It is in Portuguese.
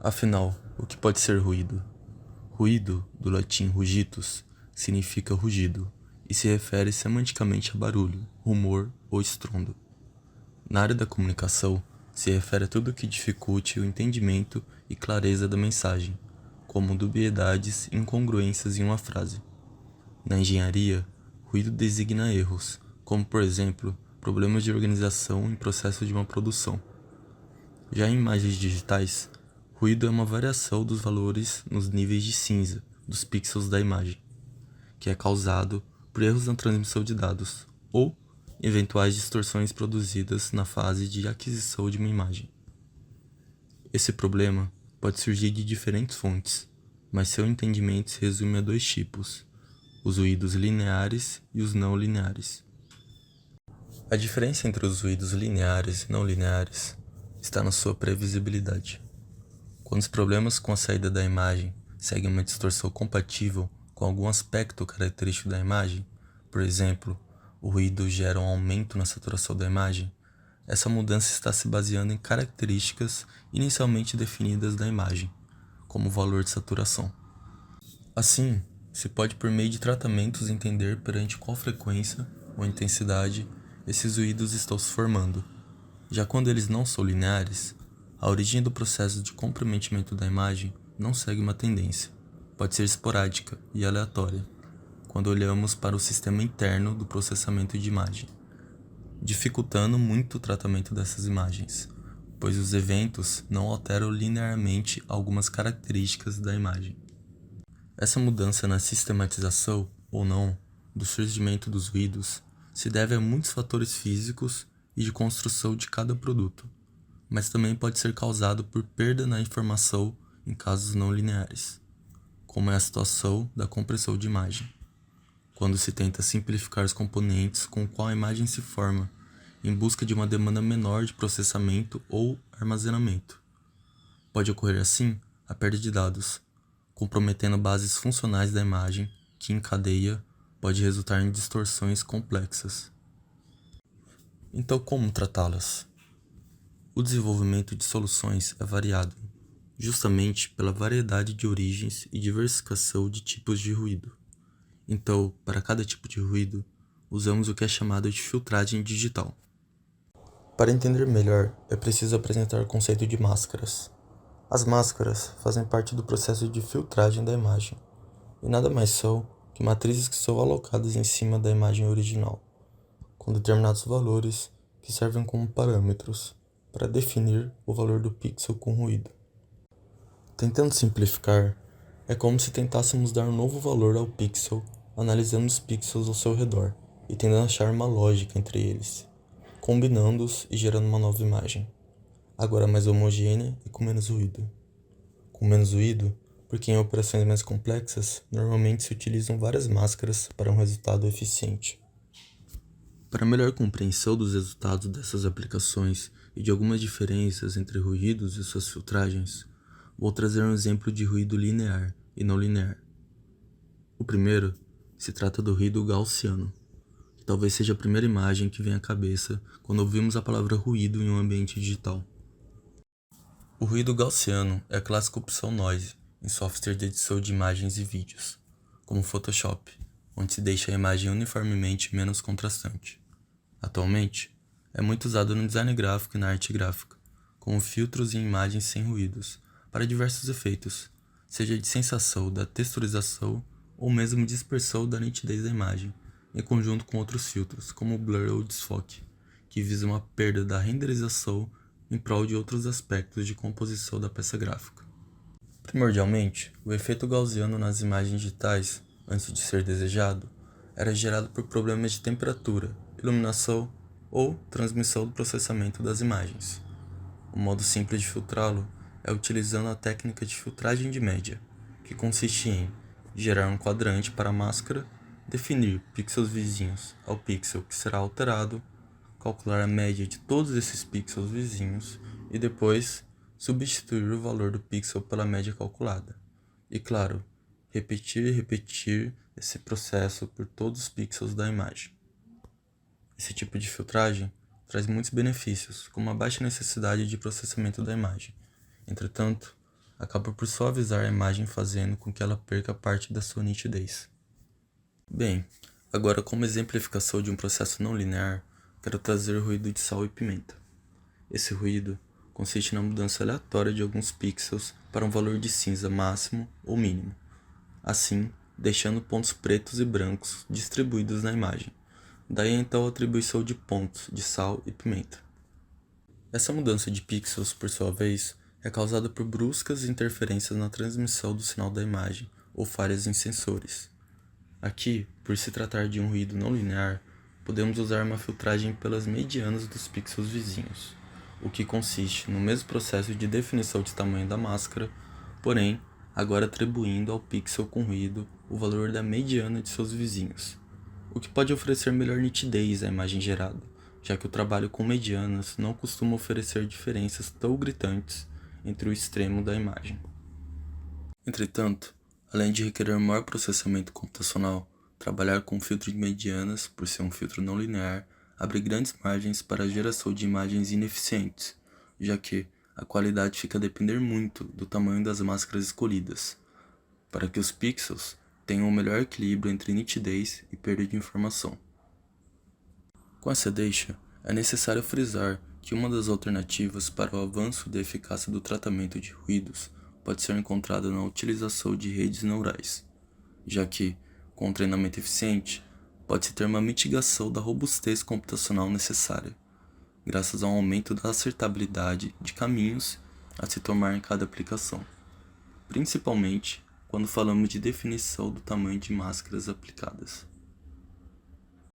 Afinal, o que pode ser ruído? Ruído, do latim rugitus, significa rugido e se refere semanticamente a barulho, rumor ou estrondo. Na área da comunicação, se refere a tudo que dificulte o entendimento e clareza da mensagem, como dubiedades e incongruências em uma frase. Na engenharia, ruído designa erros, como por exemplo, problemas de organização em processo de uma produção. Já em imagens digitais, ruído é uma variação dos valores nos níveis de cinza dos pixels da imagem, que é causado por erros na transmissão de dados ou eventuais distorções produzidas na fase de aquisição de uma imagem. Esse problema pode surgir de diferentes fontes, mas seu entendimento se resume a dois tipos: os ruídos lineares e os não lineares. A diferença entre os ruídos lineares e não lineares está na sua previsibilidade. Quando os problemas com a saída da imagem seguem uma distorção compatível com algum aspecto característico da imagem, por exemplo, o ruído gera um aumento na saturação da imagem, essa mudança está se baseando em características inicialmente definidas da imagem, como o valor de saturação. Assim, se pode por meio de tratamentos entender perante qual frequência ou intensidade esses ruídos estão se formando. Já quando eles não são lineares, a origem do processo de comprometimento da imagem não segue uma tendência, pode ser esporádica e aleatória, quando olhamos para o sistema interno do processamento de imagem, dificultando muito o tratamento dessas imagens, pois os eventos não alteram linearmente algumas características da imagem. Essa mudança na sistematização, ou não, do surgimento dos ruídos se deve a muitos fatores físicos e de construção de cada produto, mas também pode ser causado por perda na informação em casos não lineares, como é a situação da compressão de imagem, quando se tenta simplificar os componentes com qual a imagem se forma, em busca de uma demanda menor de processamento ou armazenamento. Pode ocorrer assim a perda de dados, comprometendo bases funcionais da imagem, que em cadeia pode resultar em distorções complexas. Então, como tratá-las? O desenvolvimento de soluções é variado, justamente pela variedade de origens e diversificação de tipos de ruído. Então, para cada tipo de ruído, usamos o que é chamado de filtragem digital. Para entender melhor, é preciso apresentar o conceito de máscaras. As máscaras fazem parte do processo de filtragem da imagem, e nada mais são que matrizes que são alocadas em cima da imagem original, com determinados valores que servem como parâmetros para definir o valor do pixel com ruído. Tentando simplificar, é como se tentássemos dar um novo valor ao pixel, analisando os pixels ao seu redor e tentando achar uma lógica entre eles, combinando-os e gerando uma nova imagem, agora mais homogênea e com menos ruído. Com menos ruído, porque em operações mais complexas, normalmente se utilizam várias máscaras para um resultado eficiente. Para melhor compreensão dos resultados dessas aplicações e de algumas diferenças entre ruídos e suas filtragens, vou trazer um exemplo de ruído linear e não linear. O primeiro se trata do ruído gaussiano, que talvez seja a primeira imagem que vem à cabeça quando ouvimos a palavra ruído em um ambiente digital. O ruído gaussiano é a clássica opção noise em software de edição de imagens e vídeos, como o Photoshop, onde se deixa a imagem uniformemente menos contrastante. Atualmente, é muito usado no design gráfico e na arte gráfica, como filtros em imagens sem ruídos, para diversos efeitos, seja de sensação da texturização ou mesmo dispersão da nitidez da imagem, em conjunto com outros filtros, como o blur ou desfoque, que visam a perda da renderização em prol de outros aspectos de composição da peça gráfica. Primordialmente, o efeito gaussiano nas imagens digitais, antes de ser desejado, era gerado por problemas de temperatura, iluminação ou transmissão do processamento das imagens. O modo simples de filtrá-lo é utilizando a técnica de filtragem de média, que consiste em gerar um quadrante para a máscara, definir pixels vizinhos ao pixel que será alterado, calcular a média de todos esses pixels vizinhos e depois substituir o valor do pixel pela média calculada. E claro, repetir e repetir esse processo por todos os pixels da imagem. Esse tipo de filtragem traz muitos benefícios, como a baixa necessidade de processamento da imagem. Entretanto, acaba por suavizar a imagem, fazendo com que ela perca parte da sua nitidez. Bem, agora como exemplificação de um processo não linear, quero trazer o ruído de sal e pimenta. Esse ruído consiste na mudança aleatória de alguns pixels para um valor de cinza máximo ou mínimo, assim deixando pontos pretos e brancos distribuídos na imagem. Daí então a atribuição de pontos de sal e pimenta. Essa mudança de pixels, por sua vez, é causada por bruscas interferências na transmissão do sinal da imagem ou falhas em sensores. Aqui, por se tratar de um ruído não linear, podemos usar uma filtragem pelas medianas dos pixels vizinhos, o que consiste no mesmo processo de definição de tamanho da máscara, porém, agora atribuindo ao pixel com ruído o valor da mediana de seus vizinhos, o que pode oferecer melhor nitidez à imagem gerada, já que o trabalho com medianas não costuma oferecer diferenças tão gritantes entre o extremo da imagem. Entretanto, além de requerer maior processamento computacional, trabalhar com filtro de medianas, por ser um filtro não linear, abre grandes margens para a geração de imagens ineficientes, já que a qualidade fica a depender muito do tamanho das máscaras escolhidas, para que os pixels tenham o melhor equilíbrio entre nitidez e perda de informação. Com essa deixa, é necessário frisar que uma das alternativas para o avanço da eficácia do tratamento de ruídos pode ser encontrada na utilização de redes neurais, já que, com um treinamento eficiente, pode-se ter uma mitigação da robustez computacional necessária, graças ao aumento da acertabilidade de caminhos a se tomar em cada aplicação, principalmente quando falamos de definição do tamanho de máscaras aplicadas.